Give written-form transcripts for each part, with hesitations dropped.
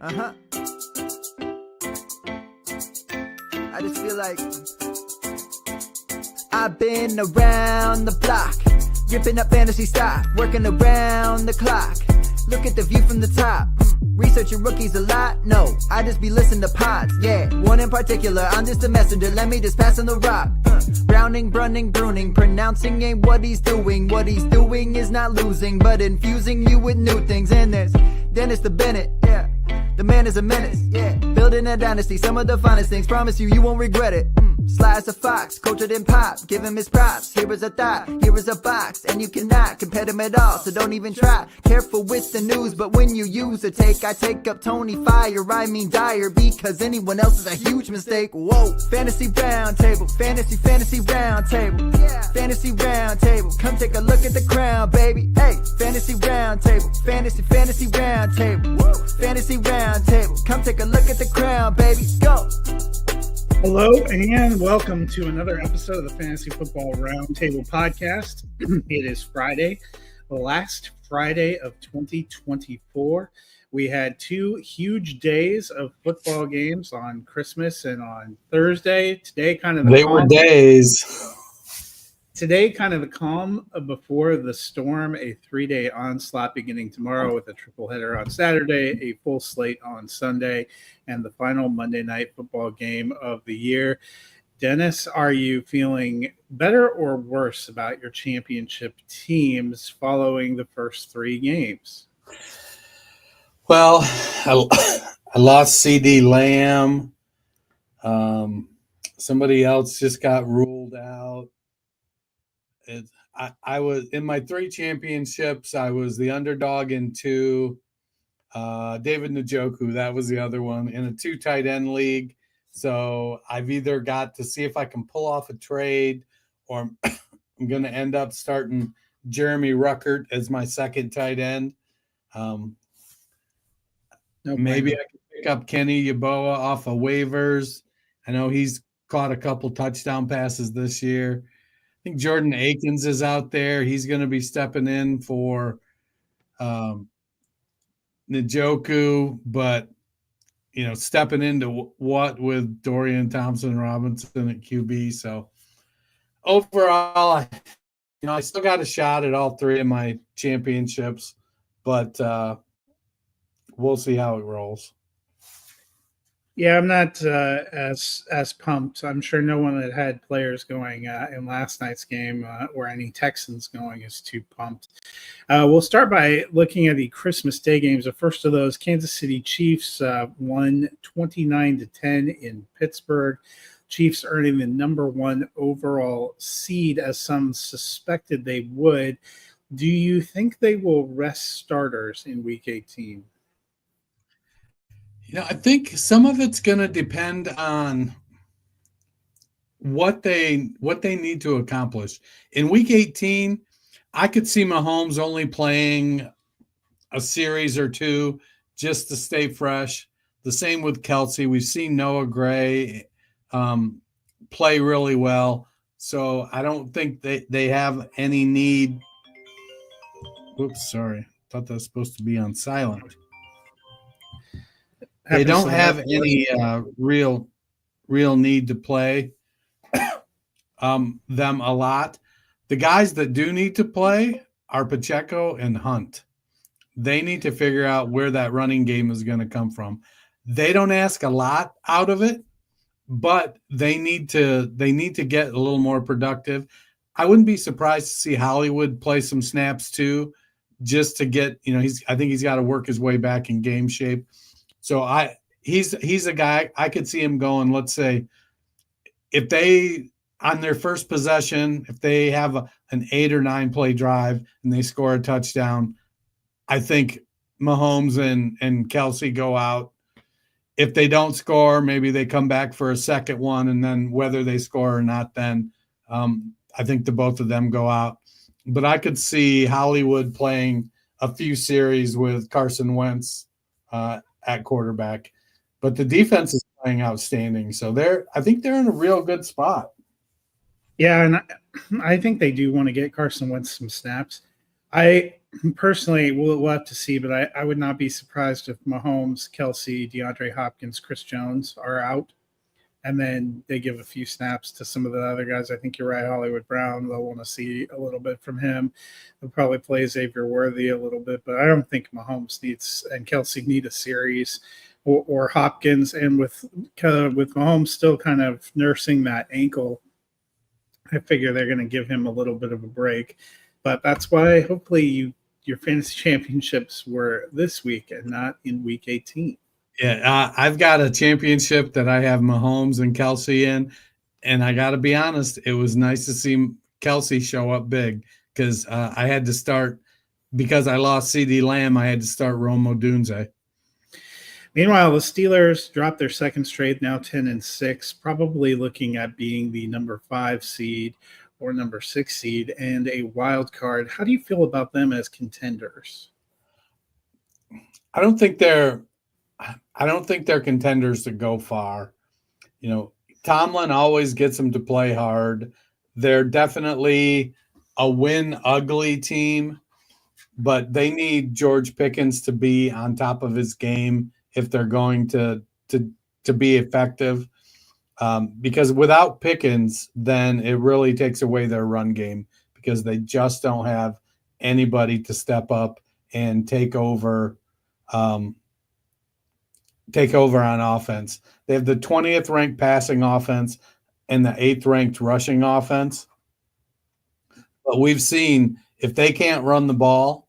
Uh-huh. I just feel like I've been around the block, ripping up fantasy stock, working around the clock. Look at the view from the top. Researching rookies a lot? No, I just be listening to pods. Yeah, one in particular, I'm just a messenger. Let me just pass on the rock. Browning, brunning, pruning, pronouncing ain't what he's doing. What he's doing is not losing, but infusing you with new things. And there's Dennis the Bennett, yeah. The man is a menace, yeah. Building a dynasty, some of the finest things. Promise you, you won't regret it. Sly as a fox, cultured in pop. Give him his props. Here is a thought, here is a box. And you cannot compare them at all, so don't even try. Careful with the news, but when you use a take, I take up Tony Fire. I mean Dyer, because anyone else is a huge mistake. Whoa, fantasy round table, fantasy round table. Yeah. Fantasy round table, come take a look at the crown, baby. Hey, fantasy round table, fantasy round table. Woo. Fantasy round table, come take a look at the crown, baby. Go. Hello and welcome to another episode of the Fantasy Football Roundtable Podcast. It is Friday, the last Friday of 2024. We had two huge days of football games on Christmas and on Thursday. Today, kind of the they were days. Today, kind of the calm before the storm, a 3-day onslaught beginning tomorrow with a triple header on Saturday, a full slate on Sunday, and the final Monday night football game of the year. Dennis, are you feeling better or worse about your championship teams following the first three games? Well, I lost CD Lamb. Somebody else just got ruled out. I was in my three championships. I was the underdog in two. David Njoku, that was the other one, in a 2 tight end league. So I've either got to see if I can pull off a trade, or I'm going to end up starting Jeremy Ruckert as my second tight end. Maybe I can pick up Kenny Yeboah off of waivers. I know he's caught a couple touchdown passes this year. I think Jordan Akins is out there. He's going to be stepping in for Njoku, but stepping into what with Dorian Thompson-Robinson at QB. So overall, I still got a shot at all three of my championships, but we'll see how it rolls. Yeah, I'm not as pumped. I'm sure no one that had players going in last night's game or any Texans going is too pumped. We'll start by looking at the Christmas Day games. The first of those, Kansas City Chiefs won 29-10 in Pittsburgh. Chiefs earning the number 1 overall seed, as some suspected they would. Do you think they will rest starters in Week 18? I think some of it's going to depend on what they need to accomplish. In Week 18, I could see Mahomes only playing a series or two just to stay fresh. The same with Kelsey. We've seen Noah Gray play really well, so I don't think they have any need. Oops, sorry. Thought that was supposed to be on silent. They don't have any real need to play them a lot. The guys that do need to play are Pacheco and Hunt. They need to figure out where that running game is going to come from. They don't ask a lot out of it, but they need to get a little more productive. I wouldn't be surprised to see Hollywood play some snaps too, just to get, I think he's got to work his way back in game shape. So he's a guy I could see him going. Let's say if they, on their first possession, if they have an 8 or 9 play drive and they score a touchdown, I think Mahomes and Kelsey go out. If they don't score, maybe they come back for a second one, and then whether they score or not, then I think the both of them go out. But I could see Hollywood playing a few series with Carson Wentz at quarterback, but the defense is playing outstanding. So I think they're in a real good spot. Yeah, and I think they do want to get Carson Wentz some snaps. I personally we'll have to see, but I would not be surprised if Mahomes, Kelsey, DeAndre Hopkins, Chris Jones are out, and then they give a few snaps to some of the other guys. I think you're right, Hollywood Brown. They'll want to see a little bit from him. They'll probably play Xavier Worthy a little bit, but I don't think Mahomes needs and Kelsey need a series. Or Hopkins, and with Mahomes still kind of nursing that ankle, I figure they're going to give him a little bit of a break. But that's why hopefully your fantasy championships were this week and not in week 18. Yeah, I've got a championship that I have Mahomes and Kelsey in, and I got to be honest, it was nice to see Kelsey show up big because I had to start because I lost CD Lamb. I had to start Rome Odunze. Meanwhile, the Steelers dropped their second straight, now 10-6, probably looking at being the number 5 seed or number 6 seed and a wild card. How do you feel about them as contenders? I don't think they're contenders to go far. You know, Tomlin always gets them to play hard. They're definitely a win ugly team, but they need George Pickens to be on top of his game if they're going to be effective. Because without Pickens, then it really takes away their run game because they just don't have anybody to step up and take over on offense. They have the 20th ranked passing offense and the 8th ranked rushing offense. But we've seen if they can't run the ball,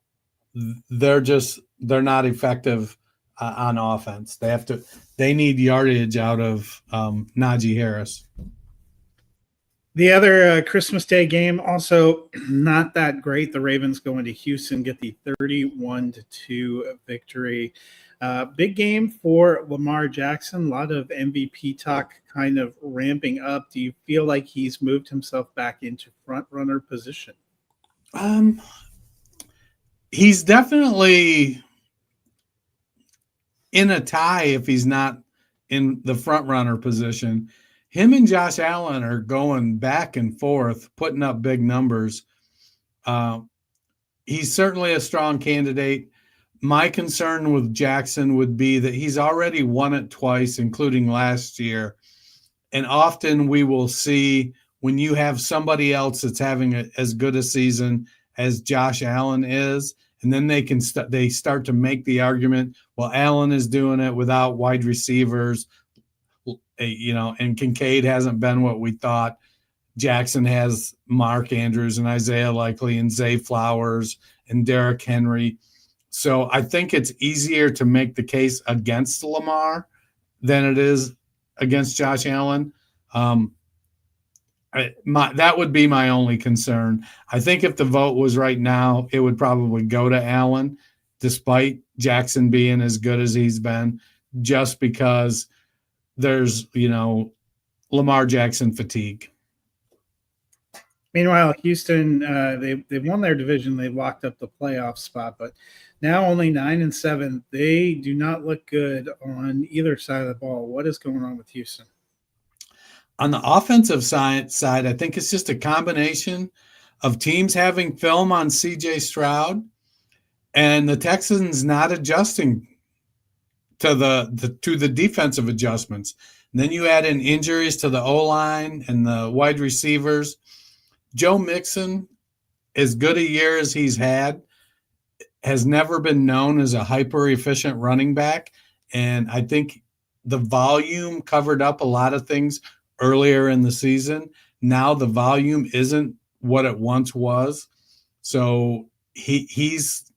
they're not effective on offense. They need yardage out of Najee Harris. The other Christmas Day game also not that great. The Ravens go into Houston, get the 31-2 victory. Big game for Lamar Jackson. A lot of MVP talk kind of ramping up. Do you feel like he's moved himself back into front runner position? He's definitely in a tie if he's not in the front runner position. Him and Josh Allen are going back and forth, putting up big numbers. He's certainly a strong candidate. My concern with Jackson would be that he's already won it twice, including last year. And often we will see when you have somebody else that's having as good a season as Josh Allen is, and then they start to make the argument, well, Allen is doing it without wide receivers, and Kincaid hasn't been what we thought. Jackson has Mark Andrews and Isaiah Likely and Zay Flowers and Derrick Henry. So I think it's easier to make the case against Lamar than it is against Josh Allen. That would be my only concern. I think if the vote was right now, it would probably go to Allen, despite Jackson being as good as he's been, just because there's, Lamar Jackson fatigue. Meanwhile, Houston, they won their division. They locked up the playoff spot, but now only 9-7. They do not look good on either side of the ball. What is going on with Houston? On the offensive side, I think it's just a combination of teams having film on C.J. Stroud and the Texans not adjusting to the defensive adjustments. And then you add in injuries to the O-line and the wide receivers. Joe Mixon, as good a year as he's had, has never been known as a hyper-efficient running back. And I think the volume covered up a lot of things earlier in the season. Now the volume isn't what it once was. So he's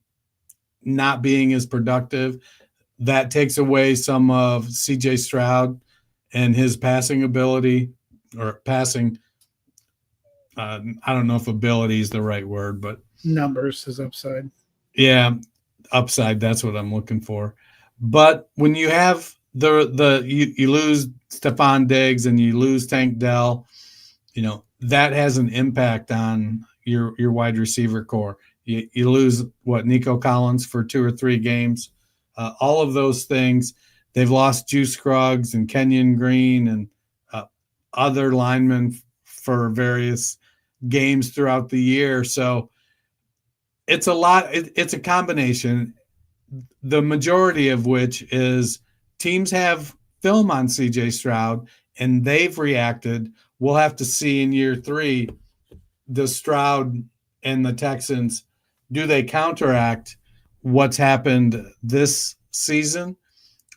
not being as productive. That takes away some of CJ Stroud and his passing ability or passing. I don't know if ability is the right word, but numbers is upside. Yeah, upside. That's what I'm looking for. But when you have you lose Stephon Diggs and you lose Tank Dell, that has an impact on your wide receiver core. You lose Nico Collins for 2 or 3 games. All of those things. They've lost Juice Scruggs and Kenyon Green and other linemen for various games throughout the year. So it's a lot. It's a combination. The majority of which is teams have film on CJ Stroud and they've reacted. We'll have to see in year 3, the Stroud and the Texans, do they counteract what's happened this season?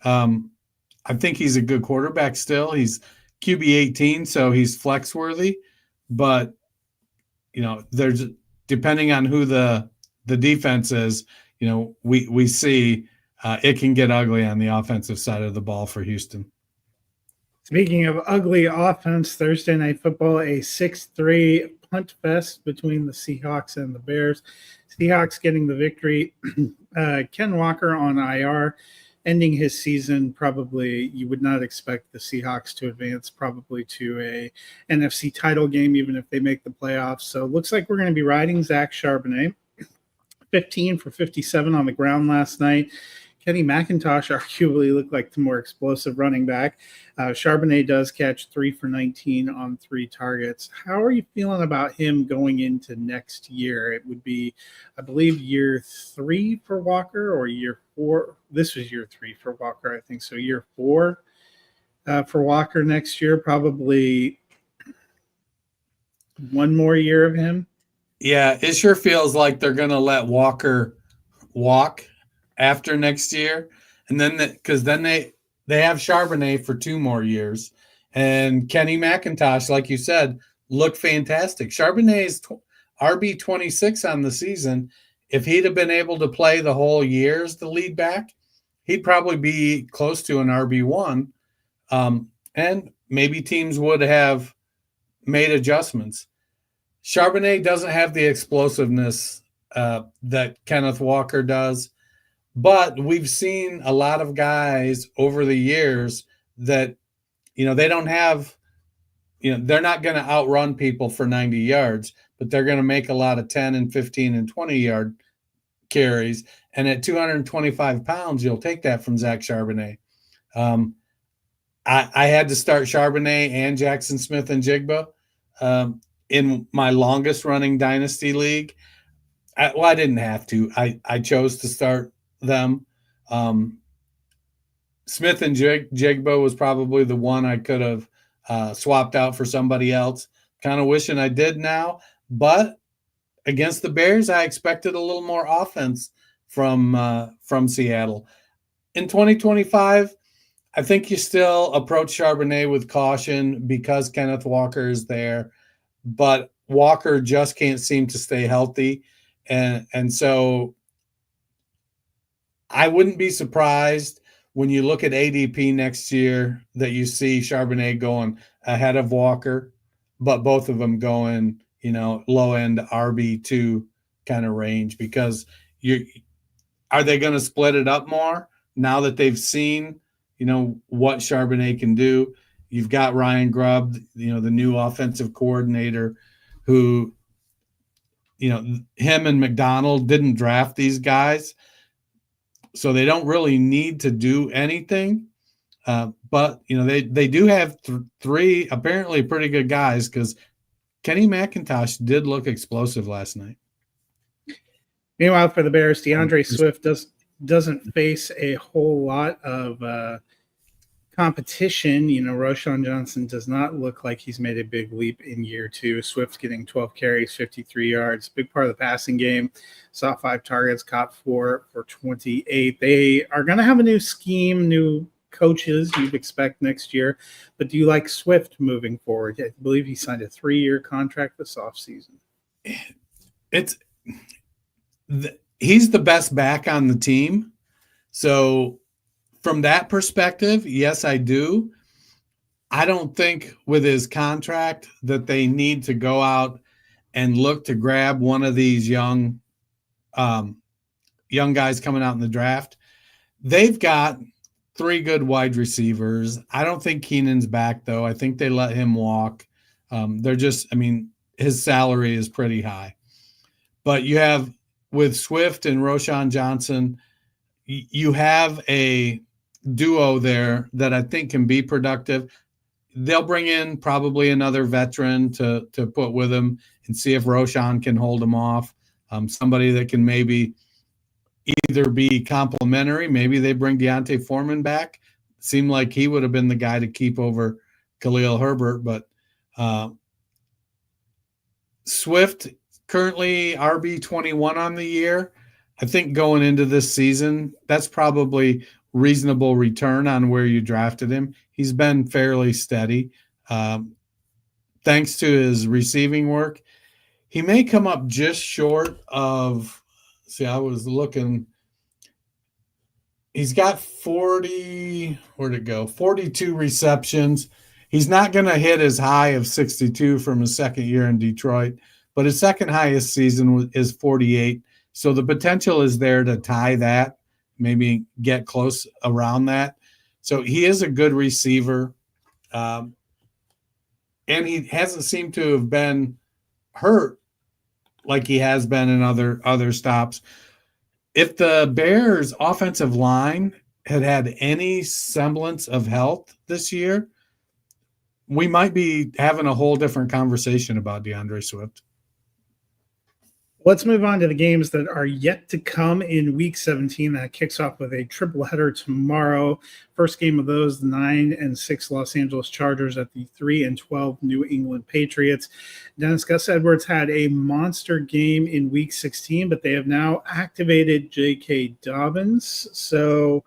I think he's a good quarterback still. He's QB 18, so he's flex worthy. But, there's depending on who the defense is, we see it can get ugly on the offensive side of the ball for Houston. Speaking of ugly offense, Thursday Night Football, a 6-3 punt fest between the Seahawks and the Bears. Seahawks getting the victory. Ken Walker on IR, ending his season. Probably you would not expect the Seahawks to advance probably to a NFC title game, even if they make the playoffs. So it looks like we're going to be riding Zach Charbonnet. 15 for 57 on the ground last night. Kenny McIntosh arguably looked like the more explosive running back. Charbonnet does catch 3 for 19 on 3 targets. How are you feeling about him going into next year? It would be, I believe, year 3 for Walker or year 4. This was year 3 for Walker, I think. So year 4 for Walker next year, probably one more year of him. Yeah, it sure feels like they're going to let Walker walk after next year. And then because then they have Charbonnet for 2 more years. And Kenny McIntosh, like you said, looked fantastic. Charbonnet is RB 26 on the season. If he'd have been able to play the whole year as the lead back, he'd probably be close to an RB1. And maybe teams would have made adjustments. Charbonnet doesn't have the explosiveness that Kenneth Walker does, but we've seen a lot of guys over the years that, they don't have, they're not going to outrun people for 90 yards, but they're going to make a lot of 10 and 15 and 20-yard carries. And at 225 pounds, you'll take that from Zach Charbonnet. I had to start Charbonnet and Jackson Smith and Jigba in my longest running dynasty league. I didn't have to. I chose to start them. Smith and Jigba was probably the one I could have swapped out for somebody else. Kind of wishing I did now. But against the Bears, I expected a little more offense from Seattle. In 2025, I think you still approach Charbonnet with caution because Kenneth Walker is there. But Walker just can't seem to stay healthy. And so I wouldn't be surprised when you look at ADP next year that you see Charbonnet going ahead of Walker, but both of them going, low end RB2 kind of range, because are they going to split it up more now that they've seen, what Charbonnet can do? You've got Ryan Grubb, the new offensive coordinator who, him and McDonald didn't draft these guys, so they don't really need to do anything. But, they do have 3 apparently pretty good guys, because Kenny McIntosh did look explosive last night. Meanwhile, for the Bears, DeAndre Swift doesn't face a whole lot of competition. Roschon Johnson does not look like he's made a big leap in year 2. Swift getting 12 carries, 53 yards, big part of the passing game. Saw 5 targets, caught 4 for 28. They are going to have a new scheme, new coaches you'd expect next year. But do you like Swift moving forward? I believe he signed a 3-year contract this offseason. He's the best back on the team. So from that perspective, yes, I do. I don't think with his contract that they need to go out and look to grab one of these young guys coming out in the draft. They've got 3 good wide receivers. I don't think Keenan's back, though. I think they let him walk. His salary is pretty high. But you have, with Swift and Roschon Johnson, you have a duo there that I think can be productive. They'll bring in probably another veteran to put with him and see if Roschon can hold him off. somebody that can maybe either be complimentary. Maybe they bring Deontay Foreman back. Seemed like he would have been the guy to keep over Khalil Herbert, but Swift currently RB21 on the year. I think going into this season, that's probably reasonable return on where you drafted him. He's been fairly steady. Thanks to his receiving work. He may come up just short of, I was looking. He's got 42 receptions. He's not going to hit his high of 62 from his second year in Detroit, but his second highest season is 48. So the potential is there to tie that, maybe get close around that. So he is a good receiver. And he hasn't seemed to have been hurt like he has been in other stops. If the Bears' offensive line had any semblance of health this year, we might be having a whole different conversation about DeAndre Swift. Let's move on to the games that are yet to come in Week 17. That kicks off with a triple header tomorrow. First game of those, the 9-6 Los Angeles Chargers at the 3-12 New England Patriots. Dennis, Gus Edwards had a monster game in Week 16, but they have now activated J.K. Dobbins. So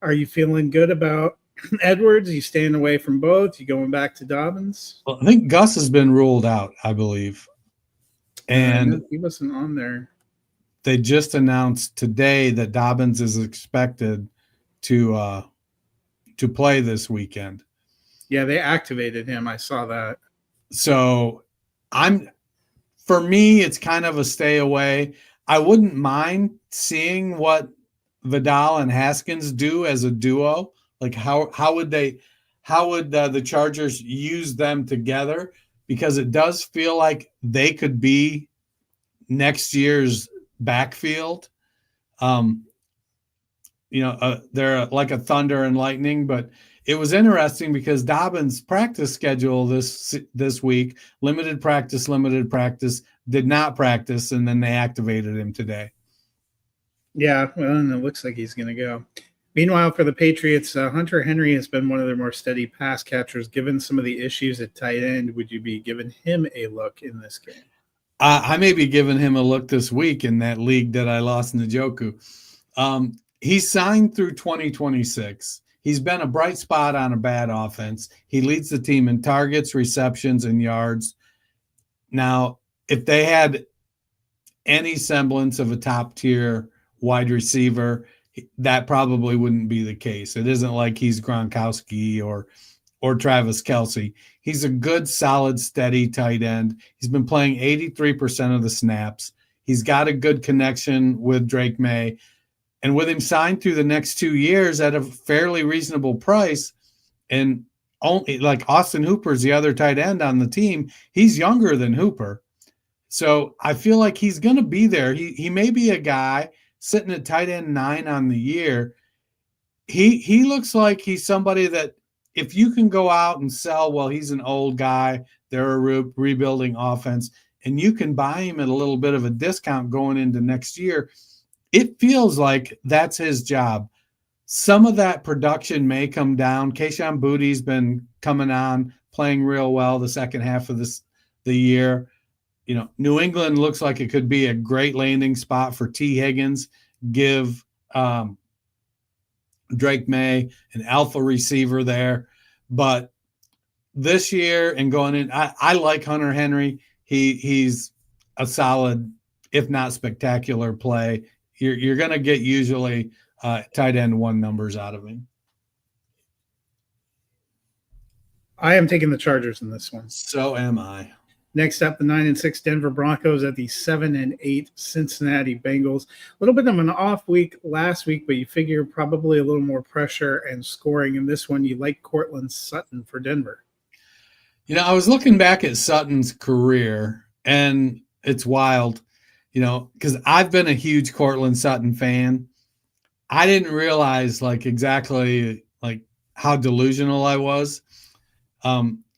are you feeling good about Edwards? Are you staying away from both? You going back to Dobbins? Well, I think Gus has been ruled out, I believe. And he wasn't on there. They just announced today that Dobbins is expected to play this weekend. Yeah, they activated him. I saw that. So for me, it's kind of a stay away. I wouldn't mind seeing what Vidal and Haskins do as a duo. Like how would the Chargers use them together? Because it does feel like they could be next year's backfield. They're like a thunder and lightning, but it was interesting because Dobbins' practice schedule this week, limited practice, did not practice, and then they activated him today. Yeah, well, and it looks like he's going to go. Meanwhile, for the Patriots, Hunter Henry has been one of their more steady pass catchers. Given some of the issues at tight end, would you be giving him a look in this game? I may be giving him a look this week in that league that I lost Njoku. He's signed through 2026. He's been a bright spot on a bad offense. He leads the team in targets, receptions, and yards. Now, if they had any semblance of a top-tier wide receiver, that probably wouldn't be the case. It isn't like he's Gronkowski or Travis Kelce. He's a good, solid, steady tight end. He's been playing 83% of the snaps. He's got a good connection with Drake May. And with him signed through the next 2 years at a fairly reasonable price, and only like Austin Hooper's the other tight end on the team, he's younger than Hooper. So I feel like he's going to be there. He may be a guy sitting at tight end 9 on the year. He looks like he's somebody that if you can go out and sell, well, he's an old guy, they're a rebuilding offense, and you can buy him at a little bit of a discount going into next year, it feels like that's his job. Some of that production may come down. Kayshon Boutte's been coming on, playing real well the second half of the year. New England looks like it could be a great landing spot for T. Higgins. Give Drake May an alpha receiver there. But this year and going in, I like Hunter Henry. He's a solid, if not spectacular play. You're going to get usually tight end 1 numbers out of him. I am taking the Chargers in this one. So am I. Next up, the 9-6 Denver Broncos at the 7-8 Cincinnati Bengals. A little bit of an off week last week, but you figure probably a little more pressure and scoring in this one. You like Cortland Sutton for Denver. I was looking back at Sutton's career, and it's wild, because I've been a huge Cortland Sutton fan. I didn't realize exactly how delusional I was.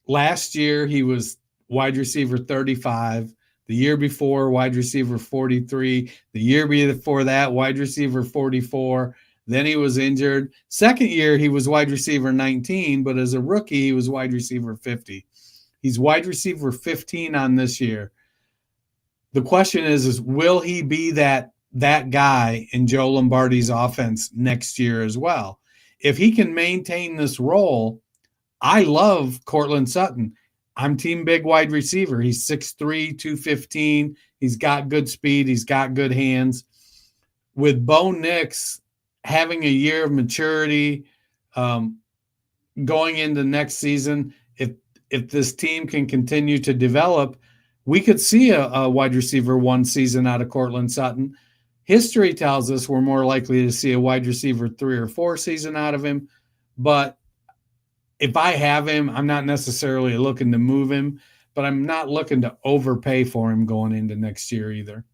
Last year, he was wide receiver 35. The year before, wide receiver 43. The year before that, wide receiver 44. Then he was injured. Second year, he was wide receiver 19, but as a rookie, he was wide receiver 50. He's wide receiver 15 on this year. The question is will he be that guy in Joe Lombardi's offense next year as well? If he can maintain this role, I love Cortland Sutton. I'm team big wide receiver. He's 6'3", 215. He's got good speed. He's got good hands. With Bo Nix having a year of maturity, going into next season, if this team can continue to develop, we could see a wide receiver 1 season out of Cortland Sutton. History tells us we're more likely to see a wide receiver 3 or 4 season out of him. But if I have him, I'm not necessarily looking to move him, but I'm not looking to overpay for him going into next year either.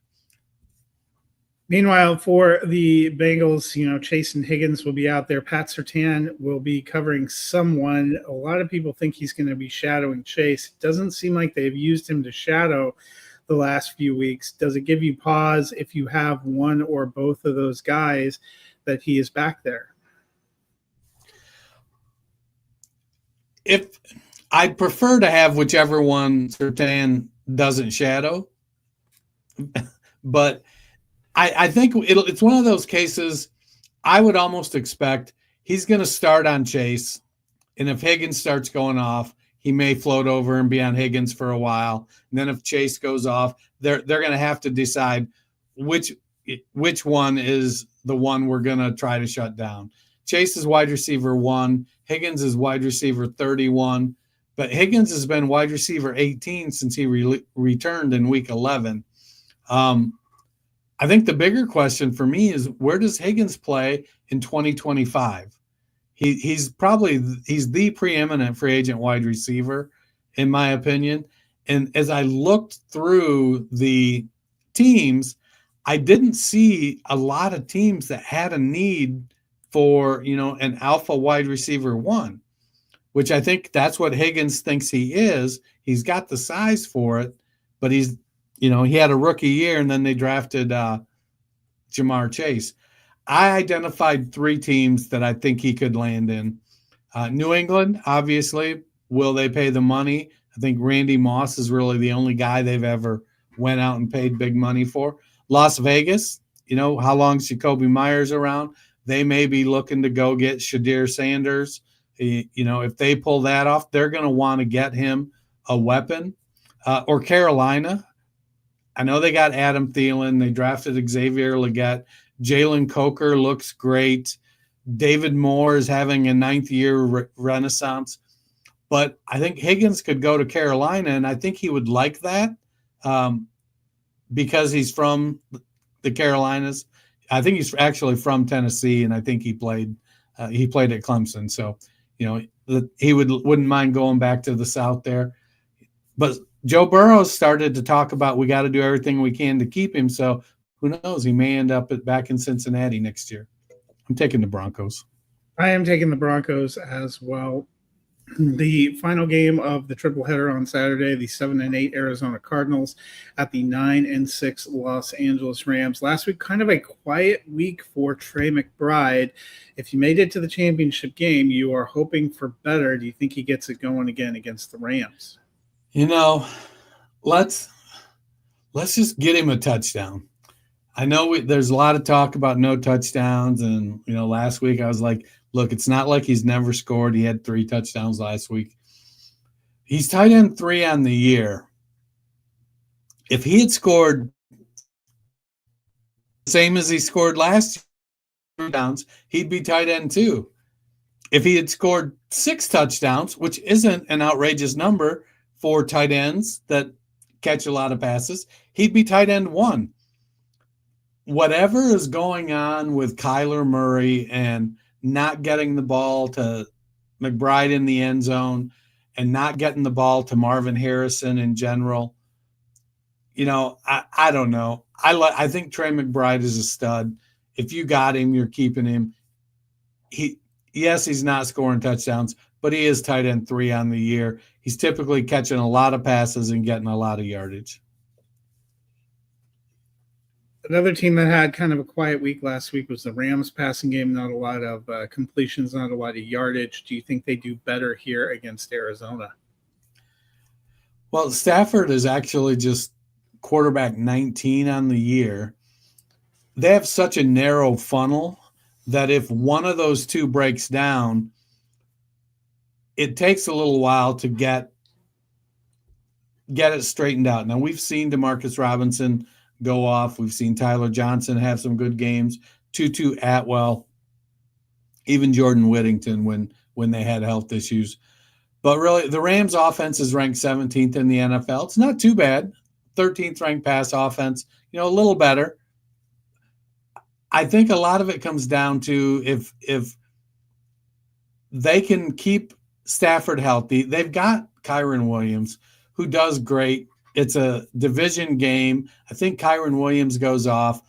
Meanwhile, for the Bengals, Chase and Higgins will be out there. Pat Surtain will be covering someone. A lot of people think he's going to be shadowing Chase. It doesn't seem like they've used him to shadow the last few weeks. Does it give you pause if you have one or both of those guys that he is back there? If I'd prefer to have whichever one Surtain doesn't shadow, but I think it's one of those cases I would almost expect he's going to start on Chase, and if Higgins starts going off, he may float over and be on Higgins for a while. And then if Chase goes off, they're going to have to decide which one is the one we're going to try to shut down. Chase is wide receiver 1. Higgins is wide receiver 31. But Higgins has been wide receiver 18 since he returned in week 11. I think the bigger question for me is where does Higgins play in 2025? He's the preeminent free agent wide receiver, in my opinion. And as I looked through the teams, I didn't see a lot of teams that had a need for, an alpha wide receiver 1, which I think that's what Higgins thinks he is. He's got the size for it, but he had a rookie year and then they drafted Jamar Chase. I identified 3 teams that I think he could land in. New England, obviously. Will they pay the money? I think Randy Moss is really the only guy they've ever went out and paid big money for. Las Vegas, how long is Jacoby Myers around? They may be looking to go get Shadir Sanders. If they pull that off, they're going to want to get him a weapon. Or Carolina. I know they got Adam Thielen. They drafted Xavier Legette. Jalen Coker looks great. David Moore is having a 9th-year renaissance. But I think Higgins could go to Carolina, and I think he would like that because he's from the Carolinas. I think he's actually from Tennessee, and I think he played at Clemson. So, he wouldn't mind going back to the South there. But Joe Burrow started to talk about we got to do everything we can to keep him. So who knows? He may end up back in Cincinnati next year. I'm taking the Broncos. I am taking the Broncos as well. The final game of the triple-header on Saturday, the 7-8 Arizona Cardinals at the 9-6 Los Angeles Rams. Last week, kind of a quiet week for Trey McBride. If you made it to the championship game, you are hoping for better. Do you think he gets it going again against the Rams? Let's just get him a touchdown. I know there's a lot of talk about no touchdowns, and last week I was like, look, it's not like he's never scored. He had 3 touchdowns last week. He's tight end 3 on the year. If he had scored the same as he scored last year, touchdowns, he'd be tight end 2. If he had scored 6 touchdowns, which isn't an outrageous number for tight ends that catch a lot of passes, he'd be tight end 1. Whatever is going on with Kyler Murray and not getting the ball to McBride in the end zone and not getting the ball to Marvin Harrison in general, I don't know. I think Trey McBride is a stud. If you got him, you're keeping him. He's not scoring touchdowns, but he is tight end 3 on the year. He's typically catching a lot of passes and getting a lot of yardage. Another team that had kind of a quiet week last week was the Rams passing game. Not a lot of completions, not a lot of yardage. Do you think they do better here against Arizona? Well, Stafford is actually just quarterback 19 on the year. They have such a narrow funnel that if one of those two breaks down, it takes a little while to get it straightened out. Now, we've seen Demarcus Robinson go off. We've seen Tyler Johnson have some good games. Tutu Atwell, even Jordan Whittington when they had health issues. But really, the Rams offense is ranked 17th in the NFL. It's not too bad. 13th ranked pass offense, a little better. I think a lot of it comes down to if they can keep Stafford healthy. They've got Kyron Williams, who does great. It's a division game. I think Kyron Williams goes off.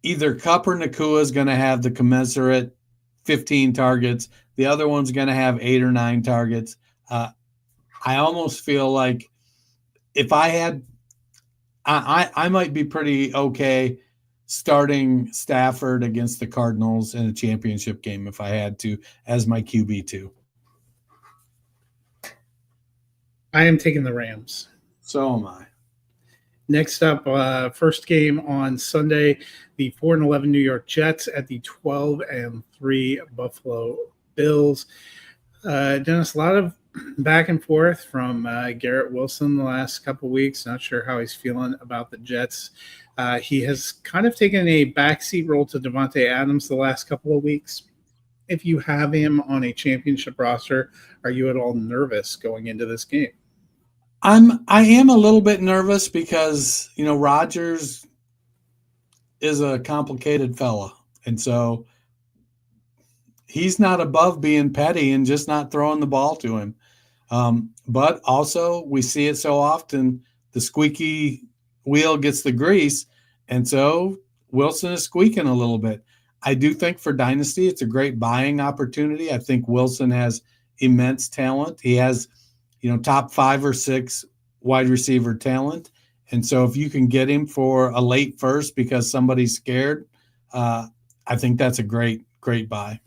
Either Kupp or Nakua is going to have the commensurate 15 targets. The other one's going to have 8 or 9 targets. I almost feel like if I had I might be pretty okay starting Stafford against the Cardinals in a championship game if I had to as my QB2. I am taking the Rams. So am I. Next up, first game on Sunday, the 4-11 New York Jets at the 12-3 Buffalo Bills. Dennis, a lot of back and forth from Garrett Wilson the last couple of weeks. Not sure how he's feeling about the Jets. He has kind of taken a backseat role to Devontae Adams the last couple of weeks. If you have him on a championship roster, are you at all nervous going into this game? I am a little bit nervous because, Rodgers is a complicated fella. And so he's not above being petty and just not throwing the ball to him. But also we see it so often, the squeaky wheel gets the grease. And so Wilson is squeaking a little bit. I do think for Dynasty, it's a great buying opportunity. I think Wilson has immense talent. He has, top 5 or 6 wide receiver talent. And so if you can get him for a late first because somebody's scared, I think that's a great, great buy.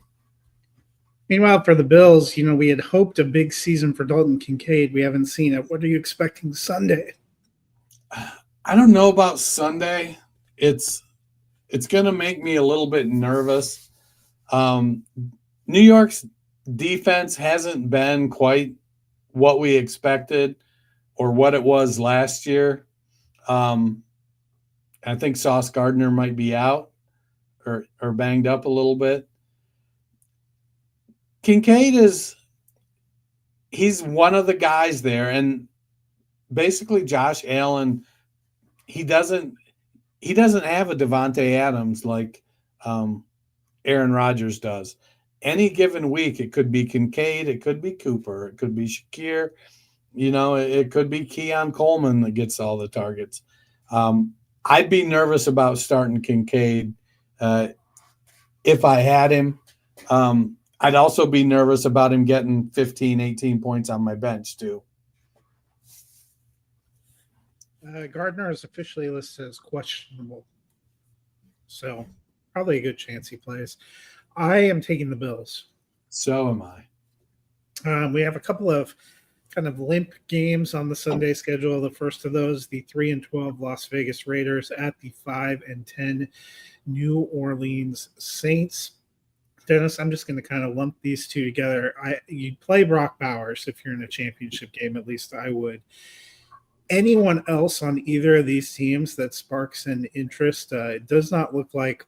Meanwhile, for the Bills, we had hoped a big season for Dalton Kincaid. We haven't seen it. What are you expecting Sunday? I don't know about Sunday. It's going to make me a little bit nervous. New York's defense hasn't been quite what we expected or what it was last year. I think Sauce Gardner might be out or banged up a little bit. Kincaid he's one of the guys there, and basically Josh Allen, he doesn't have a Devontae Adams like Aaron Rodgers does. Any given week, it could be Kincaid, it could be Cooper, it could be Shakir, it could be Keon Coleman that gets all the targets. I'd be nervous about starting Kincaid if I had him. I'd also be nervous about him getting 15, 18 points on my bench too. Gardner is officially listed as questionable. So probably a good chance he plays. I am taking the Bills. So am I. We have a couple of kind of limp games on the Sunday schedule. The first of those, the 3-12 Las Vegas Raiders at the 5-10 New Orleans Saints. Dennis, I'm just going to kind of lump these two together. You'd play Brock Bowers if you're in a championship game. At least I would. Anyone else on either of these teams that sparks an interest? It does not look like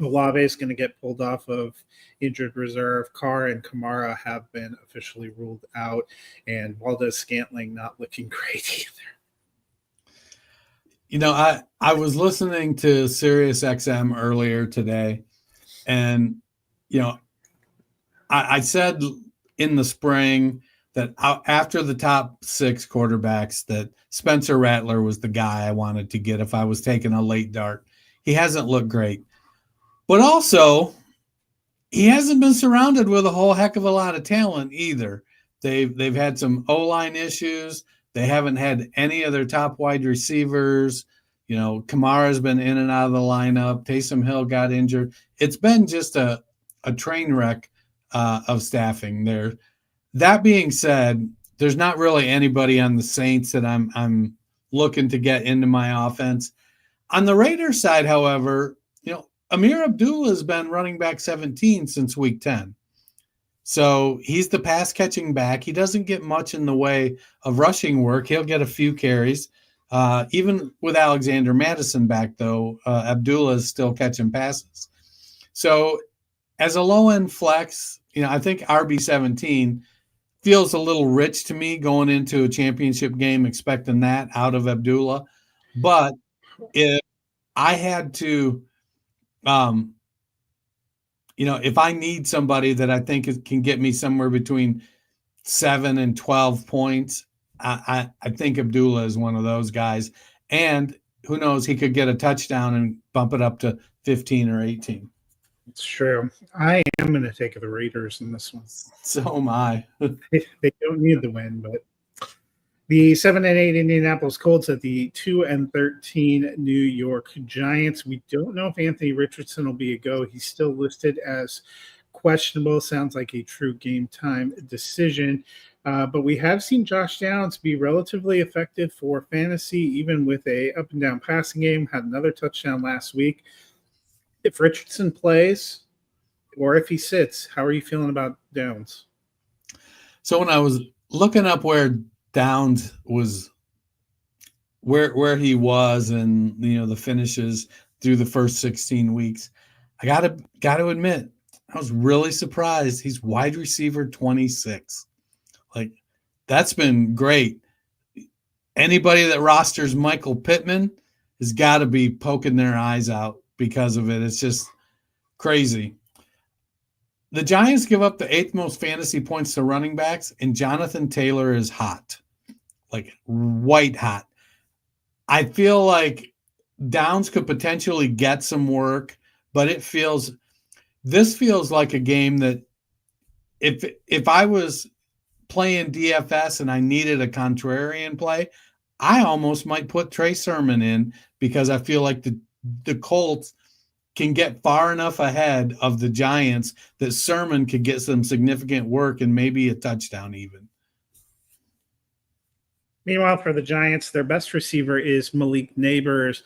Olave is going to get pulled off of injured reserve. Carr and Kamara have been officially ruled out, and Valdez-Scantling not looking great either. I was listening to Sirius XM earlier today, and I said in the spring that after the top 6 quarterbacks that Spencer Rattler was the guy I wanted to get if I was taking a late dart. He hasn't looked great. But also, he hasn't been surrounded with a whole heck of a lot of talent either. They've had some O-line issues. They haven't had any of their top wide receivers. Kamara's been in and out of the lineup. Taysom Hill got injured. It's been just a train wreck of staffing there. That being said, there's not really anybody on the Saints that I'm looking to get into my offense. On the Raiders side, however, Amir Abdullah has been running back 17 since week 10. So he's the pass catching back. He doesn't get much in the way of rushing work. He'll get a few carries. Even with Alexander Madison back, though, Abdullah is still catching passes. So as a low-end flex, I think RB17 feels a little rich to me going into a championship game expecting that out of Abdullah. But if I had to if I need somebody that I think can get me somewhere between 7 and 12 points, I think Abdullah is one of those guys. And who knows, he could get a touchdown and bump it up to 15 or 18. It's true. I am going to take the Raiders in this one. So am I. They don't need the win, but the 7-8 Indianapolis Colts at the 2-13 New York Giants. We don't know if Anthony Richardson will be a go. He's still listed as questionable. Sounds like a true game time decision. But we have seen Josh Downs be relatively effective for fantasy, even with a up and down passing game. Had another touchdown last week. If Richardson plays or if he sits, how are you feeling about Downs? So when I was looking up where Downs was, where he was, and the finishes through the first 16 weeks, I gotta admit, I was really surprised. He's wide receiver 26. Like, that's been great. Anybody that rosters Michael Pittman has got to be poking their eyes out because of it. It's just crazy. The Giants give up the 8th most fantasy points to running backs, and Jonathan Taylor is hot, like white hot. I feel like Downs could potentially get some work, but this feels like a game that if I was playing DFS and I needed a contrarian play, I almost might put Trey Sermon in, because I feel like the Colts can get far enough ahead of the Giants that Sermon could get some significant work and maybe a touchdown even. Meanwhile, for the Giants, their best receiver is Malik Neighbors.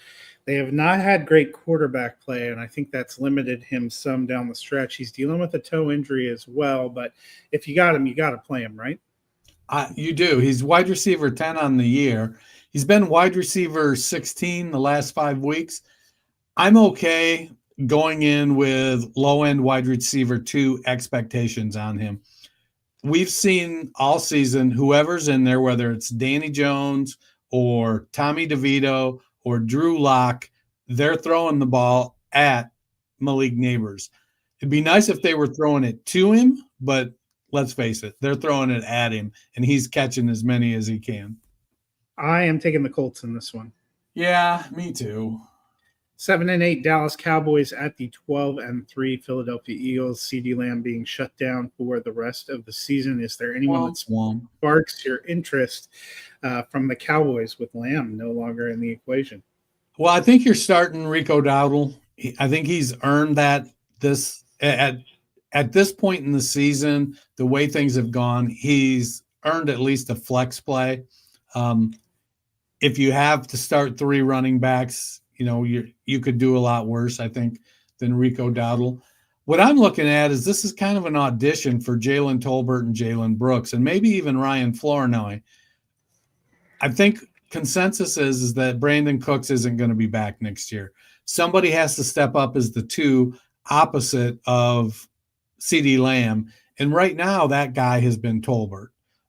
They have not had great quarterback play, and I think that's limited him some down the stretch. He's dealing with a toe injury as well, but if you got him, you got to play him, right? You do. He's wide receiver 10 on the year. He's been wide receiver 16 the last 5 weeks. I'm okay going in with low-end wide receiver 2 expectations on him. We've seen all season whoever's in there, whether it's Danny Jones or Tommy DeVito or Drew Lock, they're throwing the ball at Malik Neighbors. It'd be nice if they were throwing it to him, but let's face it, they're throwing it at him, and he's catching as many as he can. I am taking the Colts in this one. Yeah, me too. 7-8 Dallas Cowboys at the 12-3 Philadelphia Eagles. CeeDee Lamb being shut down for the rest of the season. Is there anyone that sparks your interest from the Cowboys with Lamb no longer in the equation? Well, I think you're starting Rico Dowdle. I think he's earned that at this point in the season, the way things have gone, he's earned at least a flex play. If you have to start 3 running backs, you could do a lot worse, I think, than Rico Dowdle. What I'm looking at is this is kind of an audition for Jalen Tolbert and Jalen Brooks, and maybe even Ryan Flournoy. I think consensus is that Brandon Cooks isn't going to be back next year. Somebody has to step up as the 2 opposite of CeeDee Lamb, and right now that guy has been Tolbert.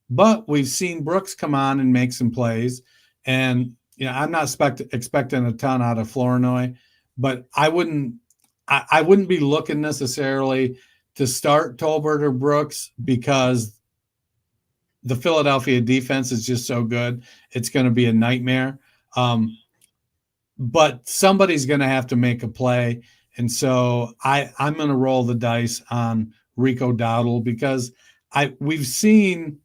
But we've seen Brooks come on and make some plays, and I'm not expecting a ton out of Flournoy, but I wouldn't be looking necessarily to start Tolbert or Brooks, because the Philadelphia defense is just so good. It's going to be a nightmare. But somebody's going to have to make a play. And so I'm going to roll the dice on Rico Dowdle, because we've seen,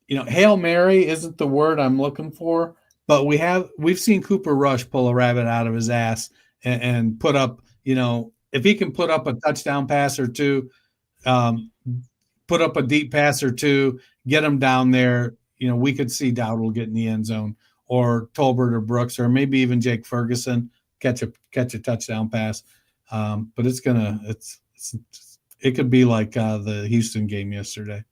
Hail Mary isn't the word I'm looking for, but we've seen Cooper Rush pull a rabbit out of his ass and put up, if he can put up a touchdown pass or two, put up a deep pass or two, get him down there, we could see Dowdle get in the end zone, or Tolbert or Brooks, or maybe even Jake Ferguson catch a touchdown pass. But it could be like the Houston game yesterday.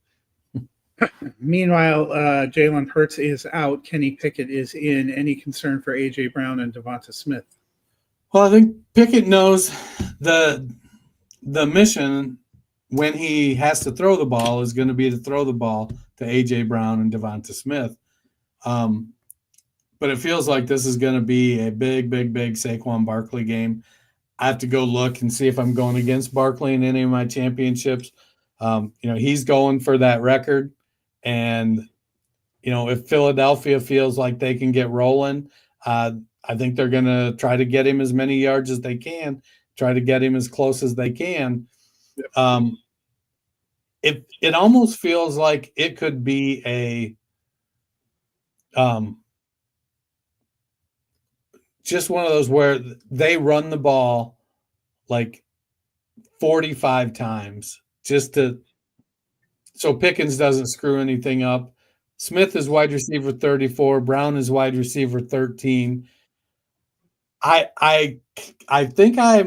Meanwhile, Jalen Hurts is out. Kenny Pickett is in. Any concern for A.J. Brown and Devonta Smith? Well, I think Pickett knows the mission when he has to throw the ball is going to be to throw the ball to A.J. Brown and Devonta Smith. But it feels like this is going to be a big Saquon Barkley game. I have to go look and see if I'm going against Barkley in any of my championships. He's going for that record. And, if Philadelphia feels like they can get rolling, I think they're going to try to get him as many yards as they can, try to get him as close as they can. It almost feels like it could be just one of those where they run the ball like 45 times so Pickens doesn't screw anything up. Smith is wide receiver 34. Brown is wide receiver 13. I think I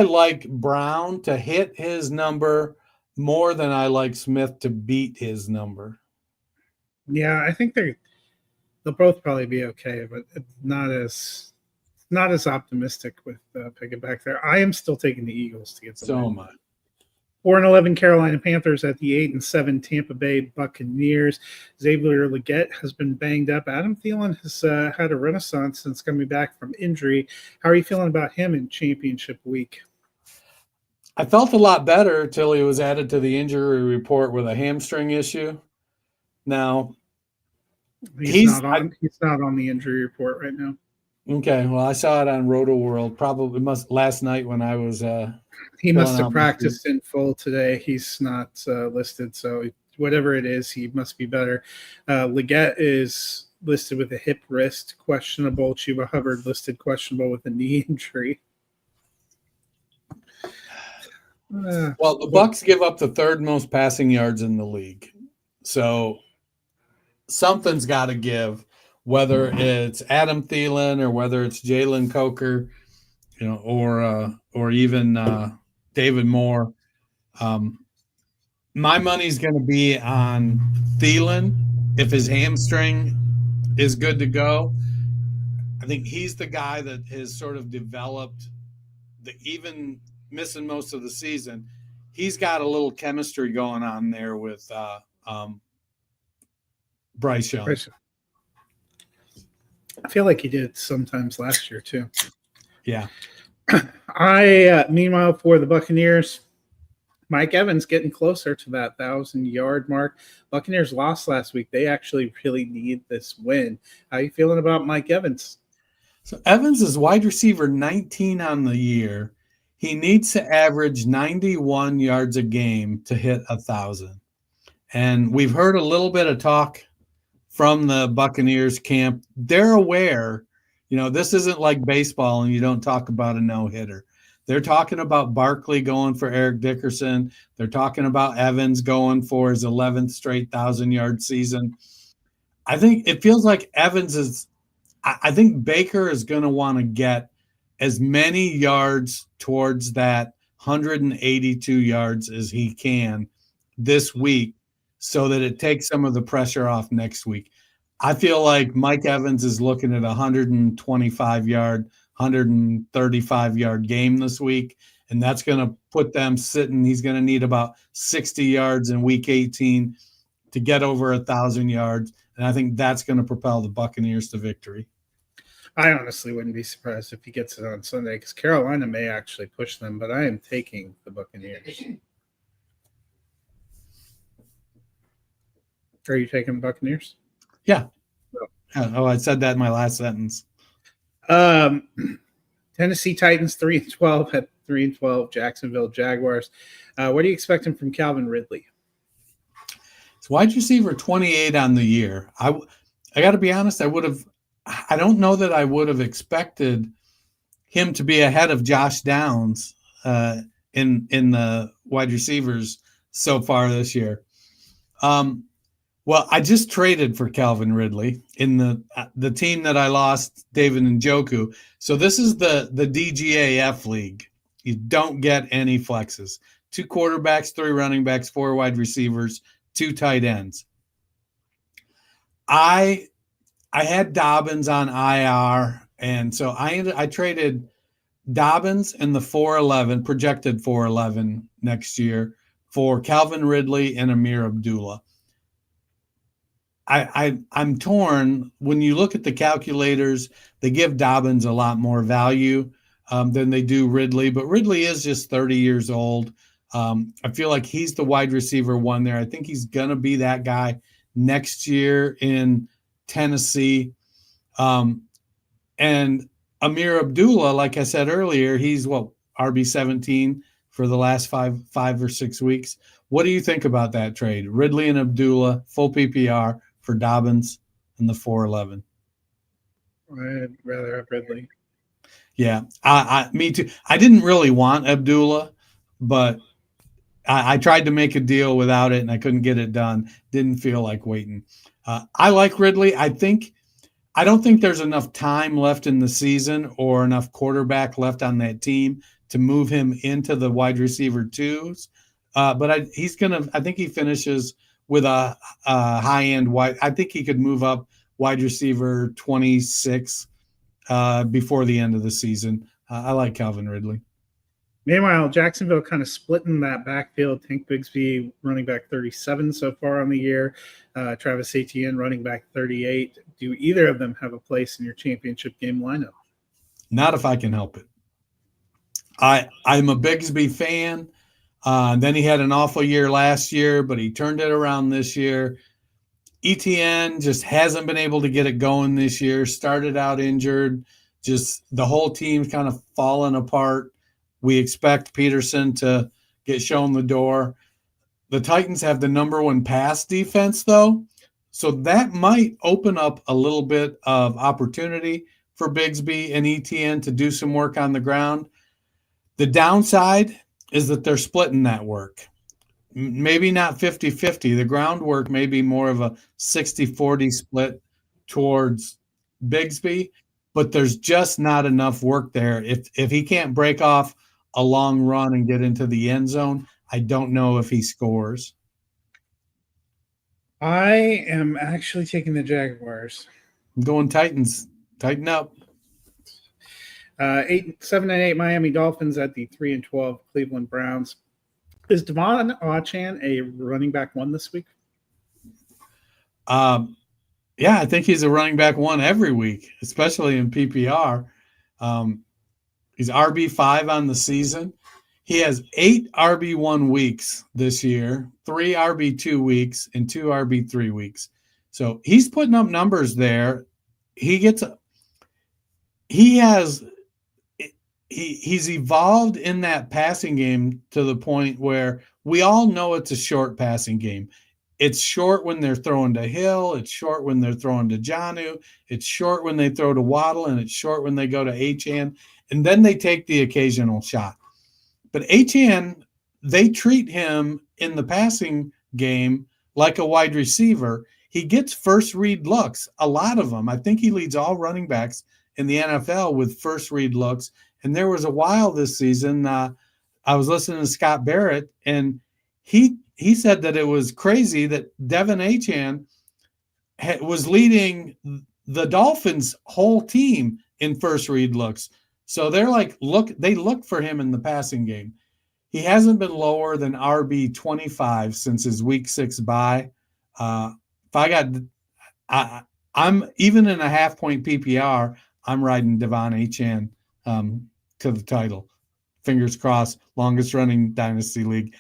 like Brown to hit his number more than I like Smith to beat his number. Yeah, I think they'll both probably be okay, but not as optimistic with Pickett back there. I am still taking the Eagles to get so much. 4-11 Carolina Panthers at the 8-7 Tampa Bay Buccaneers. Xavier Legette has been banged up. Adam Thielen has had a renaissance since coming back from injury. How are you feeling about him in championship week? I felt a lot better until he was added to the injury report with a hamstring issue. Now, he's not on the injury report right now. Okay, well, I saw it on Roto World. Probably last night when I was. He must have practiced in full today. He's not listed, so whatever it is, he must be better. Legette is listed with a hip wrist, questionable. Chuba Hubbard listed questionable with a knee injury. Well, the Bucs give up the third most passing yards in the league, so something's got to give. Whether it's Adam Thielen or whether it's Jalen Coker, or even David Moore, my money's going to be on Thielen if his hamstring is good to go. I think he's the guy that has sort of developed even missing most of the season. He's got a little chemistry going on there with Bryce Young. I feel like he did sometimes last year too. Yeah. Meanwhile, for the Buccaneers, Mike Evans getting closer to that 1,000-yard mark. Buccaneers lost last week. They actually really need this win. How are you feeling about Mike Evans? So Evans is wide receiver 19 on the year. He needs to average 91 yards a game to hit 1,000. And we've heard a little bit of talk from the Buccaneers camp. They're aware, this isn't like baseball and you don't talk about a no-hitter. They're talking about Barkley going for Eric Dickerson. They're talking about Evans going for his 11th straight 1,000-yard season. I think it feels like I think Baker is going to want to get as many yards towards that 182 yards as he can this week, so that it takes some of the pressure off next week. I feel like Mike Evans is looking at a 125-yard, 135-yard game this week, and that's going to put them sitting. He's going to need about 60 yards in week 18 to get over 1,000 yards, and I think that's going to propel the Buccaneers to victory. I honestly wouldn't be surprised if he gets it on Sunday, because Carolina may actually push them, but I am taking the Buccaneers. Are you taking the Buccaneers? Yeah. Oh, I said that in my last sentence. Tennessee Titans 3-12 at 3-12. Jacksonville Jaguars. What are you expecting from Calvin Ridley? It's wide receiver 28 on the year. I got to be honest, I don't know that I would have expected him to be ahead of Josh Downs in the wide receivers so far this year. Well, I just traded for Calvin Ridley in the team that I lost, David Njoku. So this is the DGAF league. You don't get any flexes. 2 quarterbacks, 3 running backs, 4 wide receivers, 2 tight ends. I had Dobbins on IR, and so I traded Dobbins in the 411, projected 411 next year, for Calvin Ridley and Amir Abdullah. I'm torn. When you look at the calculators, they give Dobbins a lot more value than they do Ridley, but Ridley is just 30 years old. I feel like he's the wide receiver one there. I think he's going to be that guy next year in Tennessee. And Amir Abdullah, like I said earlier, he's RB17 for the last five or 6 weeks. What do you think about that trade? Ridley and Abdullah, full PPR for Dobbins in the 411. I'd rather have Ridley. Yeah, me too. I didn't really want Abdullah, but I tried to make a deal without it, and I couldn't get it done. Didn't feel like waiting. I like Ridley. I don't think there's enough time left in the season or enough quarterback left on that team to move him into the wide receiver 2s. But I think he finishes with a high end wide. I think he could move up wide receiver 26 before the end of the season. I like Calvin Ridley. Meanwhile, Jacksonville kind of splitting that backfield. Tank Bigsby, running back 37 so far on the year. Travis Etienne, running back 38. Do either of them have a place in your championship game lineup? Not if I can help it. I'm a Bigsby fan. Then he had an awful year last year, but he turned it around this year. Etienne just hasn't been able to get it going this year. Started out injured. Just the whole team's kind of fallen apart. We expect Peterson to get shown the door. The Titans have the number 1 pass defense, though, so that might open up a little bit of opportunity for Bigsby and Etienne to do some work on the ground. The downside is that they're splitting that work. Maybe not 50-50. The groundwork may be more of a 60-40 split towards Bigsby, but there's just not enough work there. If he can't break off a long run and get into the end zone, I don't know if he scores. I am actually taking the Jaguars. I'm going Titans. Tighten up. 7-8 Miami Dolphins at the 3-12 Cleveland Browns. Is Devon Achane a running back 1 this week? Yeah, I think he's a running back 1 every week, especially in PPR. He's RB5 on the season. He has 8 RB1 weeks this year, 3 RB2 weeks, and 2 RB3 weeks. So he's putting up numbers there. He's evolved in that passing game to the point where we all know it's a short passing game. It's short when they're throwing to Hill. It's short when they're throwing to Jonnu. It's short when they throw to Waddle, and it's short when they go to Achane. And then they take the occasional shot. But Achane, they treat him in the passing game like a wide receiver. He gets first read looks, a lot of them. I think he leads all running backs in the NFL with first read looks. And there was a while this season, I was listening to Scott Barrett, and he said that it was crazy that Devon Achane was leading the Dolphins' whole team in first read looks. So they're like, they look for him in the passing game. He hasn't been lower than RB 25 since his week 6 bye. I'm even in a half point PPR, I'm riding Devon Achane to the title. Fingers crossed, longest running dynasty league.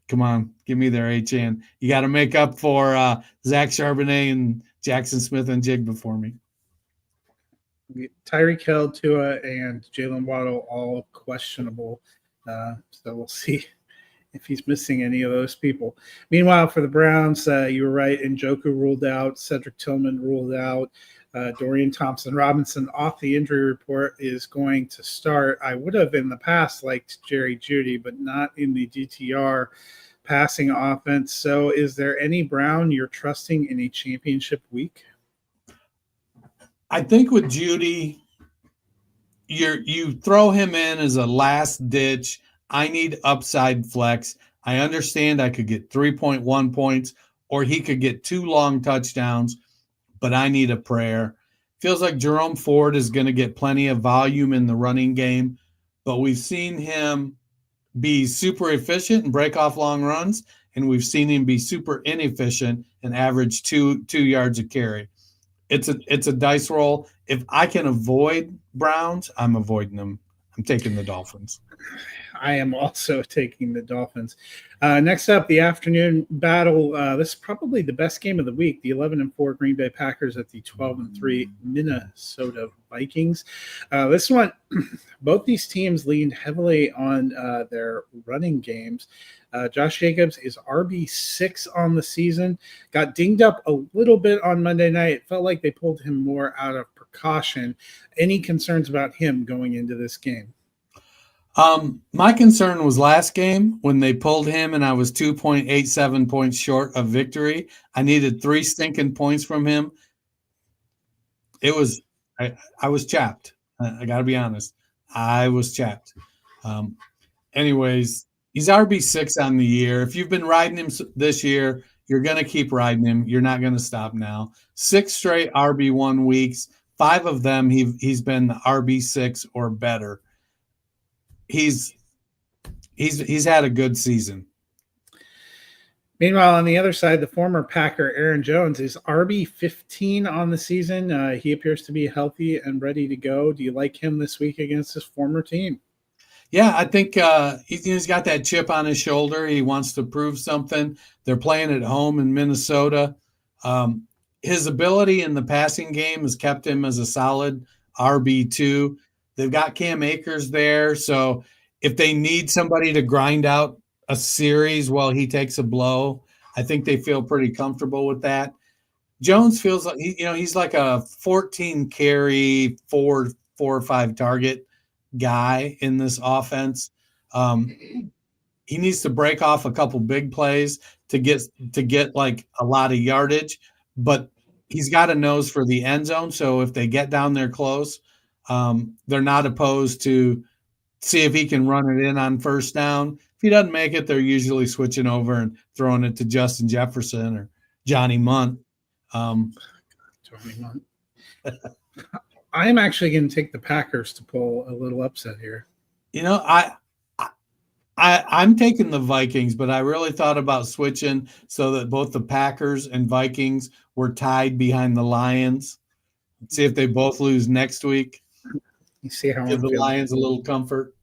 Come on, give me their Achane. You got to make up for Zach Charbonnet and Jackson Smith and Jigba for me. Tyreek Hill, Tua, and Jalen Waddle all questionable. So we'll see if he's missing any of those people. Meanwhile, for the Browns, you were right. Njoku ruled out. Cedric Tillman ruled out. Dorian Thompson-Robinson off the injury report is going to start. I would have in the past liked Jerry Jeudy, but not in the DTR passing offense. So is there any Brown you're trusting in a championship week? I think with Jeudy, you throw him in as a last ditch. I need upside flex. I understand I could get 3.1 points or he could get 2 long touchdowns, but I need a prayer. Feels like Jerome Ford is going to get plenty of volume in the running game, but we've seen him be super efficient and break off long runs, and we've seen him be super inefficient and average 2 yards a carry. It's a dice roll. If I can avoid Browns, I'm avoiding them. I'm taking the Dolphins. I am also taking the Dolphins. Next up, the afternoon battle. This is probably the best game of the week. The 11-4 Green Bay Packers at the 12-3 Minnesota Vikings. This one, both these teams leaned heavily on their running games. Josh Jacobs is RB6 on the season. Got dinged up a little bit on Monday night. It felt like they pulled him more out of precaution. Any concerns about him going into this game? My concern was last game when they pulled him and I was 2.87 points short of victory. I needed 3 stinking points from him. I was chapped. I got to be honest. I was chapped. Anyways, he's RB6 on the year. If you've been riding him this year, you're going to keep riding him. You're not going to stop now. 6 straight RB1 weeks. 5 of them he's been the RB6 or better. He's had a good season. Meanwhile, on the other side, the former Packer Aaron Jones is RB15 on the season. He appears to be healthy and ready to go. Do you like him this week against his former team? Yeah, I think he's got that chip on his shoulder. He wants to prove something. They're playing at home in Minnesota. His ability in the passing game has kept him as a solid RB2. They've got Cam Akers there, so if they need somebody to grind out a series while he takes a blow, I think they feel pretty comfortable with that. Jones feels like he's like a 14 carry, 4 or 5 target guy in this offense. He needs to break off a couple big plays to get like a lot of yardage, but he's got a nose for the end zone. So if they get down there close, they're not opposed to see if he can run it in on first down. If he doesn't make it, they're usually switching over and throwing it to Justin Jefferson or Johnny Munt. Johnny Munt. I'm actually going to take the Packers to pull a little upset here. I'm taking the Vikings, but I really thought about switching so that both the Packers and Vikings were tied behind the Lions. Let's see if they both lose next week. You see how give the Lions a little comfort.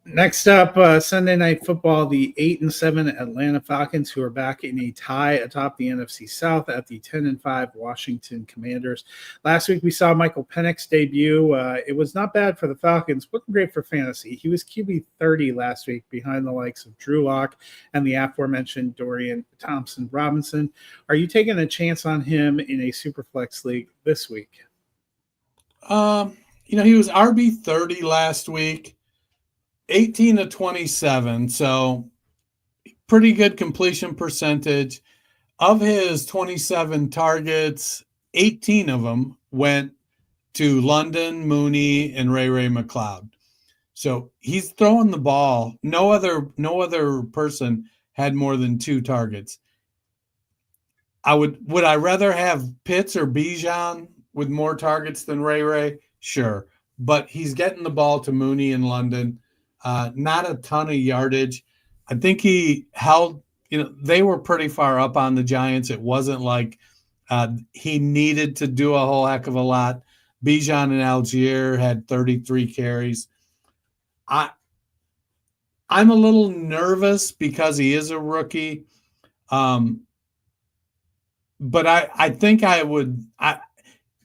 Next up, Sunday Night Football, the 8-7 Atlanta Falcons, who are back in a tie atop the NFC South at the 10-5 Washington Commanders. Last week, we saw Michael Penix debut. It was not bad for the Falcons, but great for fantasy. He was QB 30 last week behind the likes of Drew Lock and the aforementioned Dorian Thompson-Robinson. Are you taking a chance on him in a Superflex league this week? He was RB 30 last week. 18 to 27, so pretty good completion percentage. Of his 27 targets, 18 of them went to London, Mooney, and Ray McLeod. So he's throwing the ball. No other person had more than 2 targets. Would I rather have Pitts or Bijan with more targets than Ray? Sure. But he's getting the ball to Mooney and London. Not a ton of yardage. I think he held, they were pretty far up on the Giants. It wasn't like he needed to do a whole heck of a lot. Bijan and Algier had 33 carries. I'm a little nervous because he is a rookie. But I think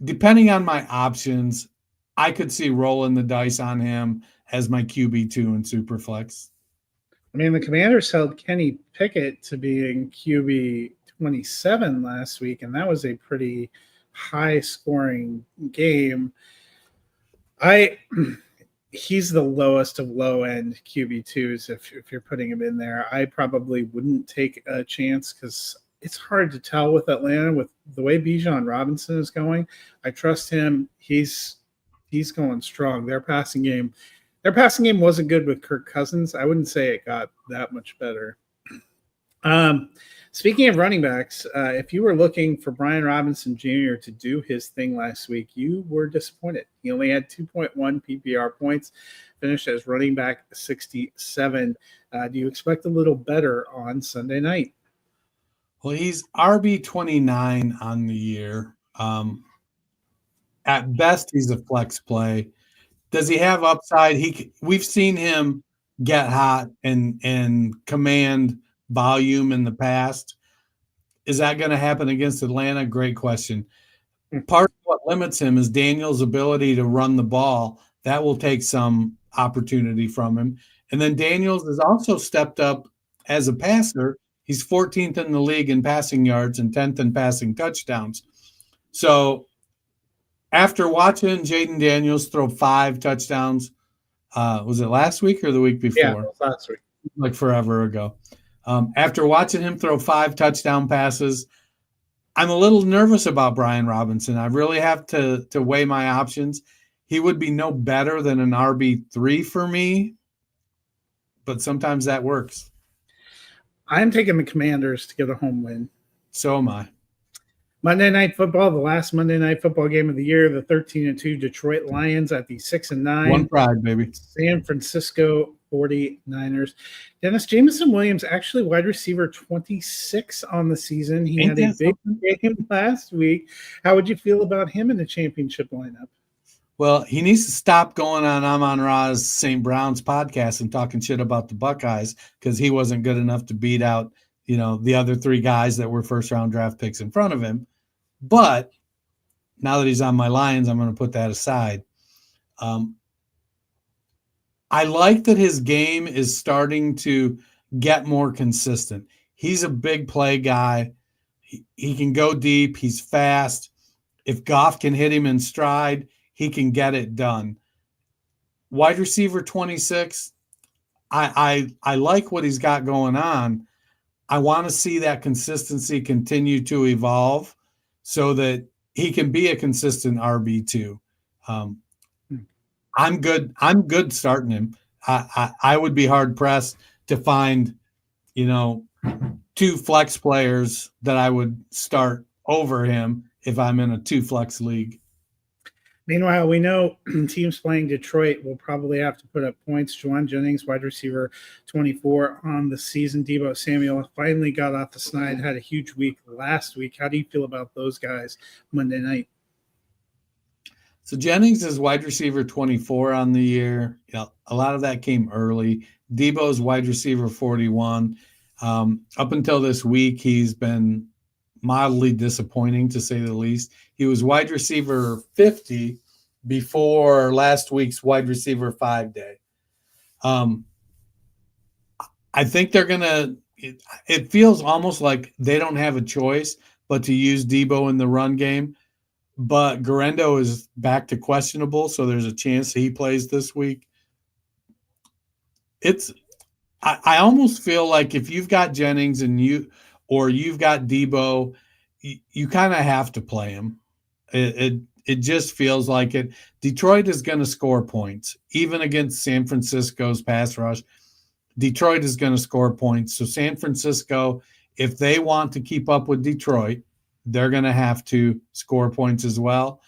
depending on my options, I could see rolling the dice on him as my QB2 in Superflex. I mean, the Commanders held Kenny Pickett to being QB 27 last week, and that was a pretty high scoring game. He's the lowest of low end QB2s if you're putting him in there. I probably wouldn't take a chance because it's hard to tell with Atlanta with the way Bijan Robinson is going. I trust him. He's going strong. Their passing game wasn't good with Kirk Cousins. I wouldn't say it got that much better. Speaking of running backs, if you were looking for Brian Robinson Jr. to do his thing last week, you were disappointed. He only had 2.1 PPR points, finished as running back 67. Do you expect a little better on Sunday night? Well, he's RB29 on the year. At best, he's a flex play. Does he have upside? We've seen him get hot and command volume in the past. Is that going to happen against Atlanta? Great question. Part of what limits him is Daniel's ability to run the ball. That will take some opportunity from him. And then Daniels has also stepped up as a passer. He's 14th in the league in passing yards and 10th in passing touchdowns. So after watching Jaden Daniels throw 5 touchdowns, was it last week or the week before? Yeah, it was last week. Like forever ago. After watching him throw 5 touchdown passes, I'm a little nervous about Brian Robinson. I really have to weigh my options. He would be no better than an RB3 for me, but sometimes that works. I'm taking the Commanders to get a home win. So am I. Monday Night Football, the last Monday Night Football game of the year, the 13-2 Detroit Lions at the 6-9. One pride, baby. San Francisco 49ers. Dennis, Jameson Williams, actually wide receiver 26 on the season. He had a big game last week. How would you feel about him in the championship lineup? Well, he needs to stop going on Amon Ra's St. Brown's podcast and talking shit about the Buckeyes because he wasn't good enough to beat out, the other 3 guys that were first-round draft picks in front of him. But now that he's on my Lions, I'm going to put that aside. I like that his game is starting to get more consistent. He's a big play guy. He can go deep. He's fast. If Goff can hit him in stride, he can get it done. Wide receiver 26, I like what he's got going on. I want to see that consistency continue to evolve so that he can be a consistent RB2. I'm good. I'm good starting him. I would be hard pressed to find, 2 flex players that I would start over him if I'm in a 2 flex league. Meanwhile, we know teams playing Detroit will probably have to put up points. Juwan Jennings, wide receiver 24 on the season. Deebo Samuel finally got off the snide, had a huge week last week. How do you feel about those guys Monday night? So Jennings is wide receiver 24 on the year. A lot of that came early. Deebo's wide receiver 41. Up until this week, he's been mildly disappointing, to say the least. He was wide receiver 50 before last week's wide receiver 5 day. I think they're going to – it feels almost like they don't have a choice but to use Deebo in the run game. But Garendo is back to questionable, so there's a chance he plays this week. I almost feel like if you've got Jennings and you've got Deebo, you kind of have to play him. It just feels like it. Detroit is going to score points, even against San Francisco's pass rush. Detroit is going to score points. So San Francisco, if they want to keep up with Detroit, they're going to have to score points as well.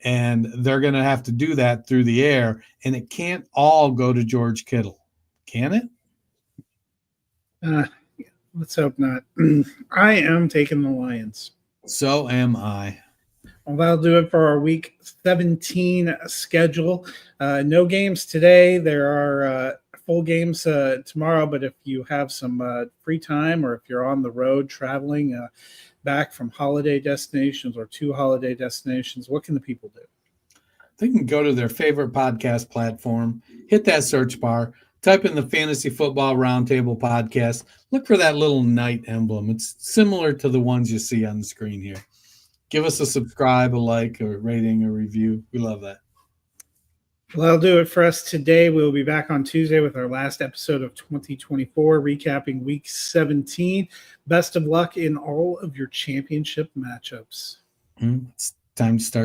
And they're going to have to do that through the air. And it can't all go to George Kittle. Can it? Let's hope not. I am taking the Lions. So am I. Well, that'll do it for our week 17 schedule. No games today. There are full games tomorrow, but if you have some free time or if you're on the road traveling back from holiday destinations or to holiday destinations, what can the people do? They can go to their favorite podcast platform, hit that search bar, type in the Fantasy Football Roundtable podcast. Look for that little knight emblem. It's similar to the ones you see on the screen here. Give us a subscribe, a like, a rating, a review. We love that. Well, that'll do it for us today. We'll be back on Tuesday with our last episode of 2024, recapping Week 17. Best of luck in all of your championship matchups. It's time to start